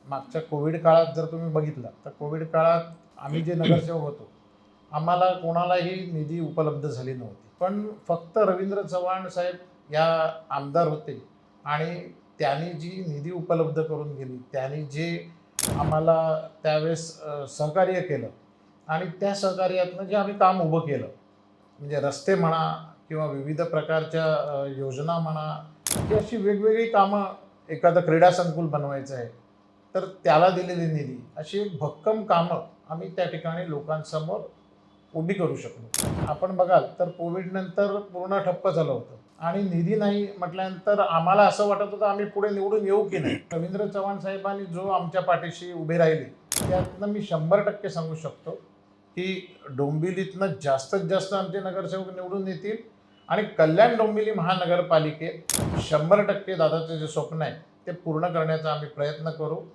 मागच्या कोविड काळात जर तुम्ही बघितलं तर कोविड काळात आम्ही जे नगरसेवक होतो आम्हाला कोणालाही निधी उपलब्ध झाली नव्हती. पण फक्त रवींद्र चव्हाण साहेब या आमदार होते आणि त्यांनी जी निधी उपलब्ध करून दिली, त्यांनी जे आम्हाला त्यावेळेस सहकार्य केलं आणि त्या सहकार्यातनं जे आम्ही काम उभं केलं, म्हणजे रस्ते म्हणा किंवा विविध प्रकारच्या योजना म्हणा, ही अशी वेगवेगळी कामं, एखादं क्रीडा संकुल बनवायचं आहे, तर त्याला दिलेली निधी, अशी एक भक्कम कामं आम्ही त्या ठिकाणी लोकांसमोर उभी करू शकलो. आपण बघाल तर कोविडनंतर पूर्ण ठप्प झालं होतं आणि निधी नाही म्हटल्यानंतर आम्हाला असं वाटत होतं आम्ही पुढे निवडून येऊ की नाही. रवींद्र चव्हाण साहेबांनी जो आमच्या पाठीशी उभे राहिले, त्यातनं मी 100% सांगू शकतो की डोंबिवलीतनं जास्तीत जास्त आमचे नगरसेवक निवडून येतील आणि कल्याण डोंबिवली महानगरपालिकेत 100% दादाचं जे स्वप्न आहे ते पूर्ण करण्याचा आम्ही प्रयत्न करू.